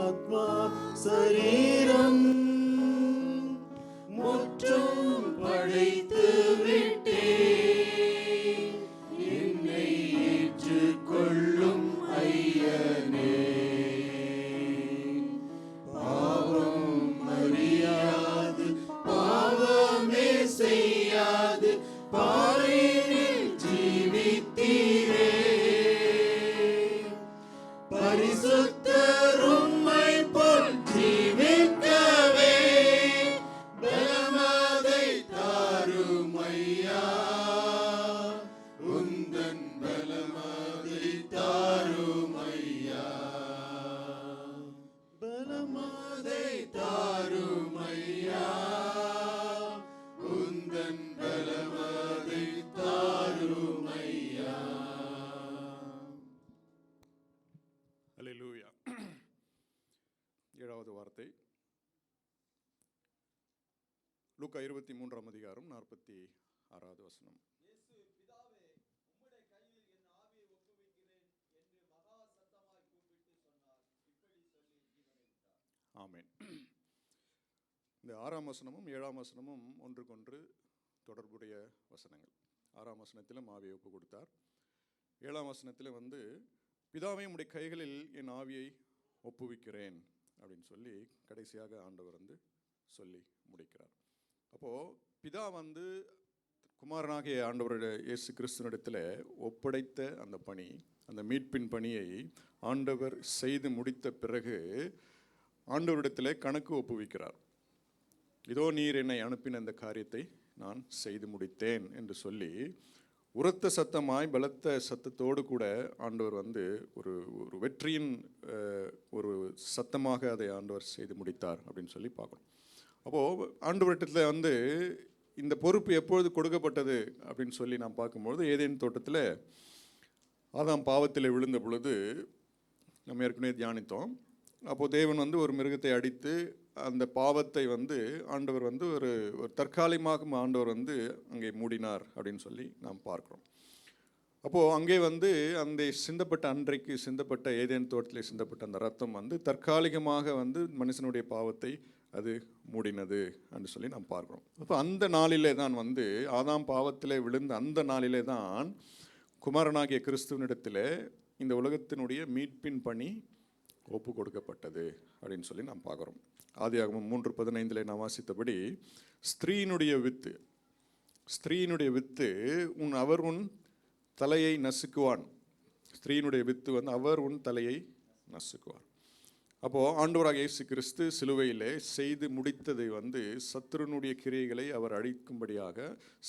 ஆத்மா சரீரம் முற்றும் படைத்து விட்டே என்னை ஏற்றுக்கொள்ளும் ஐயனே. பாவம் அறியாது பாவமே செய்யாது பாரினில் ஜீவித்தீரே. பரிசுத்தர் உம்மை போல் ஜீவிக்கவே பலமதை தாரும் ஐயா. உந்தன் பலமதை தாரும் ஐயா. பலமதை தாரும் ஐயா. உந்தன் பலமதை தாரும் ஐயா. அல்லேலூயா. 7வது வார்த்தை லூக்கா 23ஆம் அதிகாரம் 46வது வசனம். ஆமென். இந்த 6ஆம் வசனமும் 7ஆம் வசனமும் ஒன்றுக்கொன்று தொடர்புடைய வசனங்கள். 6ஆம் வசனத்தில் ஆவியை ஒப்பு கொடுத்தார். 7ஆம் வசனத்தில் பிதாவே உம்முடைய கைகளில் என் ஆவியை ஒப்புவிக்கிறேன் அப்படின்னு சொல்லி கடைசியாக ஆண்டவர் சொல்லி முடிக்கிறார். அப்போது பிதா குமாரனாகிய ஆண்டவருடைய இயேசு கிறிஸ்துவினிடத்தில் ஒப்படைத்த அந்த பணி, அந்த மீட்பின் பணியை ஆண்டவர் செய்து முடித்த பிறகு ஆண்டவரிடத்தில் கணக்கு ஒப்புவிக்கிறார். இதோ நீர் என்னை அனுப்பின அந்த காரியத்தை நான் செய்து முடித்தேன் என்று சொல்லி உரத்த சத்தமாய் பலத்த சத்தத்தோடு கூட ஆண்டவர் ஒரு ஒரு வெற்றியின் ஒரு சத்தமாக அதை ஆண்டவர் செய்து முடித்தார் அப்படின்னு சொல்லி பார்க்கணும். அப்போது ஆண்டவரிடத்தில் இந்த பொறுப்பு எப்பொழுது கொடுக்கப்பட்டது அப்படின்னு சொல்லி நாம் பார்க்கும்பொழுது ஏதேன் தோட்டத்தில் ஆதாம் பாவத்தில் விழுந்த பொழுது நம்ம ஏற்கனவே தியானித்தோம். அப்போது தேவன் ஒரு மிருகத்தை அடித்து அந்த பாவத்தை ஆண்டவர் ஒரு தற்காலிகமாக ஆண்டவர் அங்கே மூடினார் அப்படின்னு சொல்லி நாம் பார்க்குறோம். அப்போது அங்கே அந்த சிந்தப்பட்ட அன்றைக்கு சிந்தப்பட்ட ஏதேன் தோட்டத்தில் சிந்தப்பட்ட அந்த ரத்தம் தற்காலிகமாக மனுஷனுடைய பாவத்தை அது மூடினது என்று சொல்லி நாம் பார்க்குறோம். அப்போ அந்த நாளிலே தான் ஆதாம் பாவத்தில் விழுந்த அந்த நாளிலே தான் குமாரனாகிய கிறிஸ்துவனிடத்தில் இந்த உலகத்தினுடைய மீட்பின் பணி ஒப்பு கொடுக்கப்பட்டது அப்படின்னு சொல்லி நாம் பார்க்குறோம். ஆதியாகமம் 3:15 நாம் வாசித்தபடி ஸ்திரீயினுடைய வித்து அவர் உன் தலையை நசுக்குவான். ஸ்திரீயினுடைய வித்து அவர் உன் தலையை நசுக்குவான். அப்போது ஆண்டவராக இயேசு கிறிஸ்து சிலுவையிலே செய்து முடித்ததை சத்துருனுடைய கிரியைகளை அவர் அழிக்கும்படியாக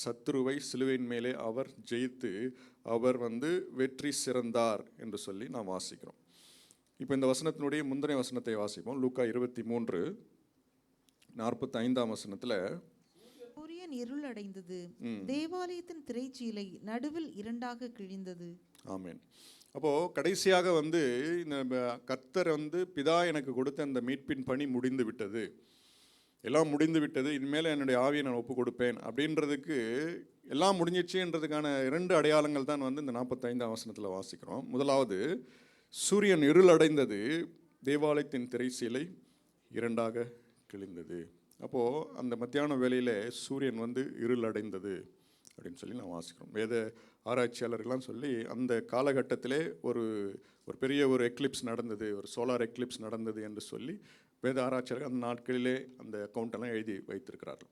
சத்துருவை சிலுவையின் மேலே அவர் ஜெயித்து அவர் வெற்றி சிறந்தார் என்று சொல்லி நாம் வாசிக்கிறோம். இப்போ இந்த வசனத்தினுடைய முந்தின வசனத்தை வாசிப்போம். லூக்கா 23:45 வசனத்தில் சூரியன் இருள் அடைந்தது, தேவாலயத்தின் திரைச்சீலை நடுவில் இரண்டாக கிழிந்தது. ஆமென். அப்போது கடைசியாக இந்த கர்த்தர் பிதா எனக்கு கொடுத்த அந்த மீட்பின் பணி முடிந்து விட்டது, எல்லாம் முடிந்து விட்டது, இனிமேல் என்னுடைய ஆவியை நான் ஒப்பு கொடுப்பேன் அப்படின்றதுக்கு எல்லாம் முடிஞ்சிச்சுன்றதுக்கான 2 அடையாளங்கள் தான் இந்த 45ஆம் வசனத்தில் வாசிக்கிறோம். முதலாவது, சூரியன் இருள் அடைந்தது, தேவாலயத்தின் திரைச்சீலை இரண்டாக கிழிந்தது. அப்போது அந்த மத்தியான வேளையில் சூரியன் இருள் அடைந்தது அப்படின்னு சொல்லி நான் வாசிக்கிறோம். வேத ஆராய்ச்சியாளர்கள்லாம் சொல்லி அந்த காலகட்டத்திலே ஒரு பெரிய ஒரு எக்லிப்ஸ் நடந்தது, ஒரு சோலார் எக்லிப்ஸ் நடந்தது என்று சொல்லி வேத ஆராய்ச்சியாளர்கள் அந்த நாட்களிலே அந்த அக்கௌண்டெல்லாம் எழுதி வைத்திருக்கிறார்கள்.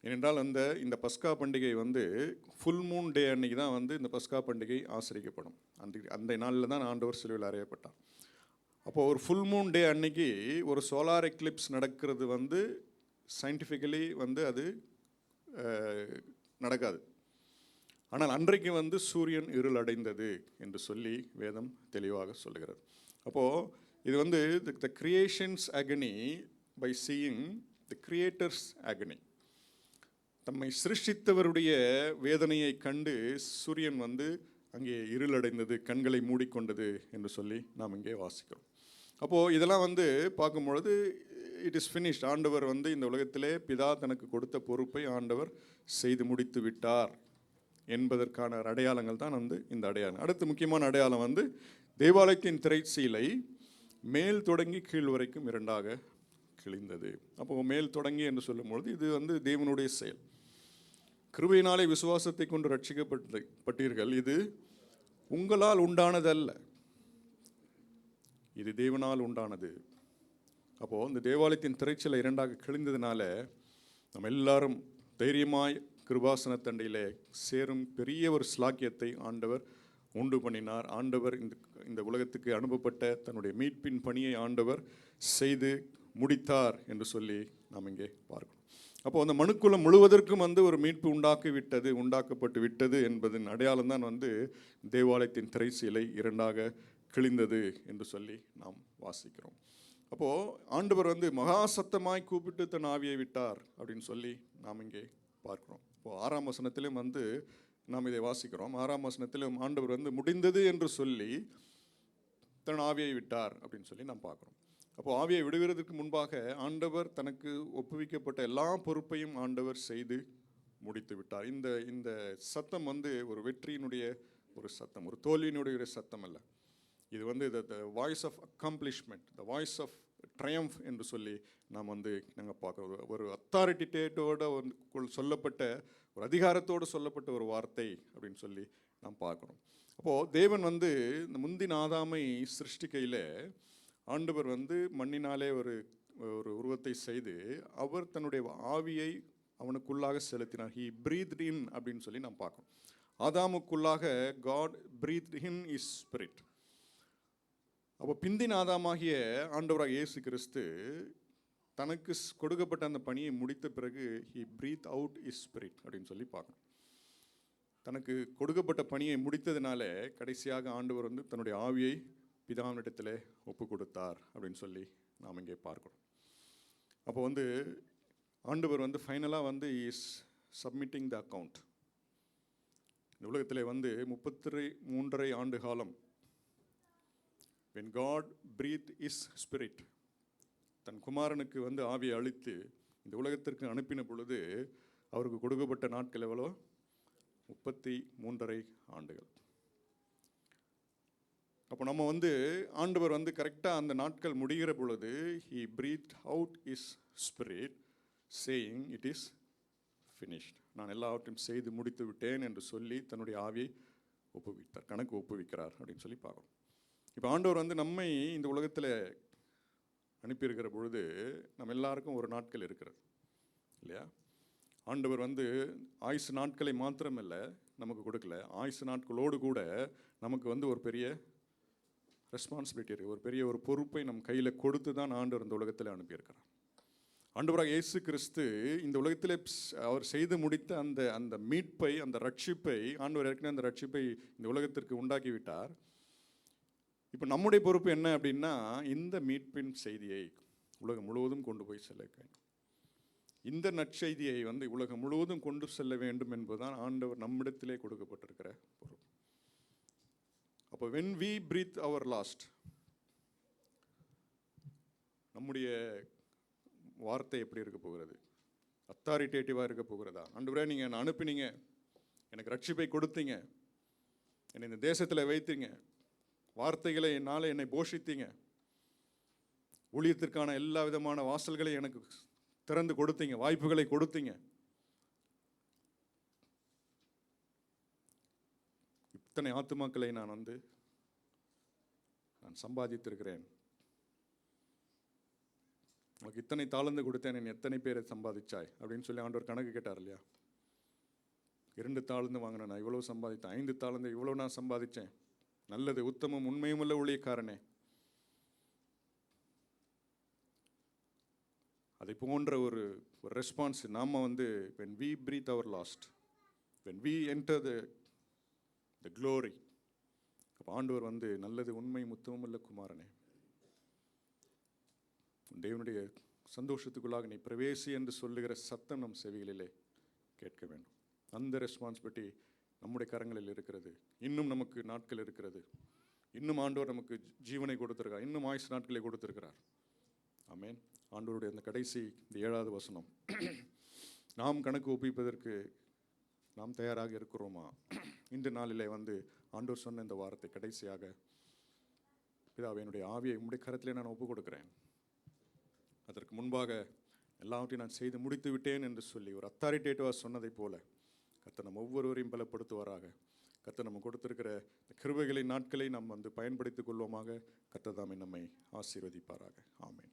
ஏனென்றால் இந்த பஸ்கா பண்டிகை ஃபுல் மூன் டே அன்னைக்கு தான் இந்த பஸ்கா பண்டிகை ஆசரிக்கப்படும். அந்த நாளில் தான் ஆண்டவர் சிலுவையில் அறையப்பட்டார். அப்போது ஒரு ஃபுல் மூன் டே அன்னைக்கு ஒரு சோலார் எக்லிப்ஸ் நடக்கிறது சயின்டிஃபிக்கலி அது நடக்காது. ஆனால் அன்றைக்கு சூரியன் இருள் அடைந்தது என்று சொல்லி வேதம் தெளிவாக சொல்லுகிறது. அப்போது இது the creations agony by seeing the creators agony. தம்மை சிருஷ்டித்தவருடைய வேதனையை கண்டு சூரியன் அங்கே இருளடைந்தது, கண்களை மூடிக்கொண்டது என்று சொல்லி நாம் இங்கே வாசிக்கிறோம். அப்போது இதெல்லாம் வந்து பார்க்கும்பொழுது இட் இஸ் ஃபினிஷ்ட். ஆண்டவர் வந்து இந்த உலகத்திலே பிதா தனக்கு கொடுத்த பொறுப்பை ஆண்டவர் செய்து முடித்து விட்டார் என்பதற்கான அடையாளங்கள் தான் வந்து இந்த அடையாளம். அடுத்து முக்கியமான அடையாளம் வந்து தேவாலயத்தின் திரைச்சீலை மேல் தொடங்கி கீழ் வரைக்கும் இரண்டாக கிழிந்தது. அப்போது மேல் தொடங்கி என்று சொல்லும்பொழுது இது வந்து தேவனுடைய செயல். கிருபையினாலே விசுவாசத்தை கொண்டு ரட்சிக்கப்பட்டீர்கள், இது உங்களால் உண்டானதல்ல, இது தேவனால் உண்டானது. அப்போது இந்த தேவாலயத்தின் திரைச்சீலை இரண்டாக கிழிந்ததுனால நம்ம எல்லாரும் தைரியமாய் கிருபாசன தண்டையிலே சேரும் பெரிய ஒரு ஸ்லாக்கியத்தை ஆண்டவர் உண்டு பண்ணினார். ஆண்டவர் இந்த உலகத்துக்கு அனுப்பப்பட்ட தன்னுடைய மீட்பின் பணியை ஆண்டவர் செய்து முடித்தார் என்று சொல்லி நாம் இங்கே பார்க்கணும். அப்போது அந்த மனுக்குலம் முழுவதற்கும் வந்து ஒரு மீட்பு உண்டாக்கப்பட்டு விட்டது என்பதன் அடையாளம் தான் வந்து தேவாலயத்தின் திரைச்சீலை இரண்டாக கிழிந்தது என்று சொல்லி நாம் வாசிக்கிறோம். அப்போது ஆண்டவர் வந்து மகா சத்தமாய் கூப்பிட்டு தன் ஆவியை விட்டார் அப்படின்னு சொல்லி நாம் இங்கே பார்க்கிறோம். இப்போது 6ஆம் வசனத்திலும் வந்து நாம் இதை வாசிக்கிறோம். 6ஆம் வசனத்திலும் ஆண்டவர் வந்து முடிந்தது என்று சொல்லி தன் ஆவியை விட்டார் அப்படின்னு சொல்லி நாம் பார்க்குறோம். அப்போது ஆவியை விடுவதற்கு முன்பாக ஆண்டவர் தனக்கு ஒப்புவிக்கப்பட்ட எல்லா பொறுப்பையும் ஆண்டவர் செய்து முடித்து விட்டார். இந்த சத்தம் வந்து ஒரு வெற்றியினுடைய ஒரு சத்தம், ஒரு தோல்வியினுடைய ஒரு சத்தம் அல்ல. இது வந்து the voice of accomplishment, the voice of triumph என்று சொல்லி நாம் வந்து நாங்கள் பார்க்குறோம். ஒரு அத்தாரிட்டேட்டோட சொல்லப்பட்ட ஒரு அதிகாரத்தோடு சொல்லப்பட்ட ஒரு வார்த்தை அப்படின்னு சொல்லி நாம் பார்க்குறோம். அப்போது தேவன் வந்து இந்த முந்தின ஆதாமை சிருஷ்டிக்கையில் ஆண்டவர் வந்து மண்ணினாலே ஒரு உருவத்தை செய்து அவர் தன்னுடைய ஆவியை அவனுக்குள்ளாக செலுத்தினார். ஹி பிரீத்ட் இன் அப்படின்னு சொல்லி நாம் பார்க்கணும். ஆதாமுக்குள்ளாக காட் பிரீத்ட் இன் இஸ் ஸ்பிரிட். அப்போ பிந்தின ஆதாமாகிய ஆண்டவராக இயேசு கிறிஸ்து தனக்கு கொடுக்கப்பட்ட அந்த பணியை முடித்த பிறகு he breathe out his spirit அப்படின்னு சொல்லி பார்க்கணும். தனக்கு கொடுக்கப்பட்ட பணியை முடித்ததுனால கடைசியாக ஆண்டவர் வந்து தன்னுடைய ஆவியை பிதாவினிடத்தில் ஒப்பு கொடுத்தார் அப்படின்னு சொல்லி நாம் இங்கே பார்க்கிறோம். அப்போ வந்து ஆண்டவர் வந்து ஃபைனலாக வந்து இஸ் சப்மிட்டிங் த அக்கவுண்ட். இந்த உலகத்தில் வந்து 33 ஆண்டு காலம் when God breathed his spirit, தன் குமாரனுக்கு வந்து ஆவியை அளித்து இந்த உலகத்திற்கு அனுப்பின பொழுது அவருக்கு கொடுக்கப்பட்ட நாட்கள் எவ்வளோ? 33 ஆண்டுகள். அப்போ நம்ம வந்து ஆண்டவர் வந்து கரெக்டாக அந்த நாட்கள் முடிகிற பொழுது he breathed out his spirit saying it is finished, நான் எல்லாவற்றையும் செய்து முடித்து விட்டேன் என்று சொல்லி தன்னுடைய ஆவியை ஒப்புவித்தார், கணக்கு ஒப்புவிக்கிறார் அப்படின்னு சொல்லி பார்க்கணும். இப்போ ஆண்டவர் வந்து நம்மை இந்த உலகத்தில் அனுப்பியிருக்கிற பொழுது நம்ம எல்லாருக்கும் ஒரு நாட்கள் இருக்கிறது இல்லையா? ஆண்டவர் வந்து ஆயுசு நாட்களை மாத்திரமல்ல நமக்கு கொடுக்கல, ஆயுசு நாட்களோடு கூட நமக்கு வந்து ஒரு பெரிய ரெஸ்பான்சிபிலிட்டி இருக்குது, ஒரு பெரிய ஒரு பொறுப்பை நம் கையில் கொடுத்து தான் ஆண்டவர் இந்த உலகத்தில் அனுப்பியிருக்கிறார். ஆண்டவராக இயேசு கிறிஸ்து இந்த உலகத்தில் அவர் செய்து முடித்த அந்த மீட்பை, அந்த ரட்சிப்பை, ஆண்டவர் ஏற்கனவே அந்த ரட்சிப்பை இந்த உலகத்திற்கு உண்டாக்கி விட்டார். இப்போ நம்முடைய பொறுப்பு என்ன அப்படின்னா இந்த மீட்பின் செய்தியை உலகம் முழுவதும் கொண்டு போய் செல்ல வேண்டும். இந்த நற்செய்தியை வந்து உலகம் முழுவதும் கொண்டு செல்ல வேண்டும் என்பதுதான் ஆண்டவர் நம்மிடத்திலே கொடுக்கப்பட்டிருக்கிற பொறுப்பு. அப்போ when we breathe our last, நம்முடைய வார்த்தை எப்படி இருக்க போகிறது? அத்தாரிட்டேட்டிவாக இருக்க போகிறதா? ஆண்டவரே நீங்கள் என்னை அனுப்பினீங்க, எனக்கு ரட்சிப்பை கொடுத்தீங்க, என்னை இந்த தேசத்தில் வைத்தீங்க, வார்த்தைகளை என்னால் என்னை போஷித்தீங்க, ஊழியத்திற்கான எல்லா விதமான வாசல்களை எனக்கு திறந்து கொடுத்தீங்க, வாய்ப்புகளை கொடுத்தீங்க, இத்தனை ஆத்துமாக்களை நான் சம்பாதித்திருக்கிறேன், உனக்கு இத்தனை தாளந்து கொடுத்தேன், என் எத்தனை பேரை சம்பாதிச்சாய் அப்படின்னு சொல்லி ஆண்டவர் கணக்கு கேட்டார் இல்லையா? 2 தாளந்து வாங்கினேன், நான் இவ்வளவு சம்பாதித்தேன், 5 தாளந்து இவ்வளவு நான் சம்பாதிச்சேன், நல்லது, உத்தமம், உண்மையுமுள்ள ஊழியக்காரனே. அதை போன்ற ஒரு ரெஸ்பான்ஸ் நாம் வந்து when we breathe our last, when we enter the glory, அப்போ ஆண்டவர் வந்து நல்லது, உண்மை, உத்தமமுள்ள குமாரனே, தேவனுடைய சந்தோஷத்துக்குள்ளாக நீ பிரவேசி என்று சொல்லுகிற சத்தம் நம் செவிகளிலே கேட்க வேண்டும். அந்த ரெஸ்பான்சிபிலிட்டி நம்முடைய கரங்களில் இருக்கிறது. இன்னும் நமக்கு நாட்கள் இருக்கிறது. இன்னும் ஆண்டவர் நமக்கு ஜீவனை கொடுத்திருக்கார், இன்னும் ஆயுசு நாட்களை கொடுத்திருக்கிறார். ஆமென். ஆண்டவருடைய அந்த கடைசி இந்த 7வது வசனம், நாம் கணக்கு ஒப்பிப்பதற்கு நாம் தயாராக இருக்கிறோமா? இந்த நாளிலே ஆண்டவர் சொன்ன இந்த வாரத்தை கடைசியாக, பிதாவே என்னுடைய ஆவியை உம்முடைய கரத்திலே நான் ஒப்பு கொடுக்கிறேன், அதற்கு முன்பாக எல்லாவற்றையும் நான் செய்து முடித்து விட்டேன் என்று சொல்லி ஒரு அத்தாரிட்டேட்டிவாக சொன்னதை போல கர்த்தர் நம்ம ஒவ்வொருவரையும் பலப்படுத்துவாராக. கர்த்தர் நம்ம கொடுத்திருக்கிற கிருபைகளின் நாட்களை நாம் பயன்படுத்திக் கொள்வோமாக. கர்த்தர் தாமே நம்மை ஆசீர்வதிப்பாராக. ஆமென்.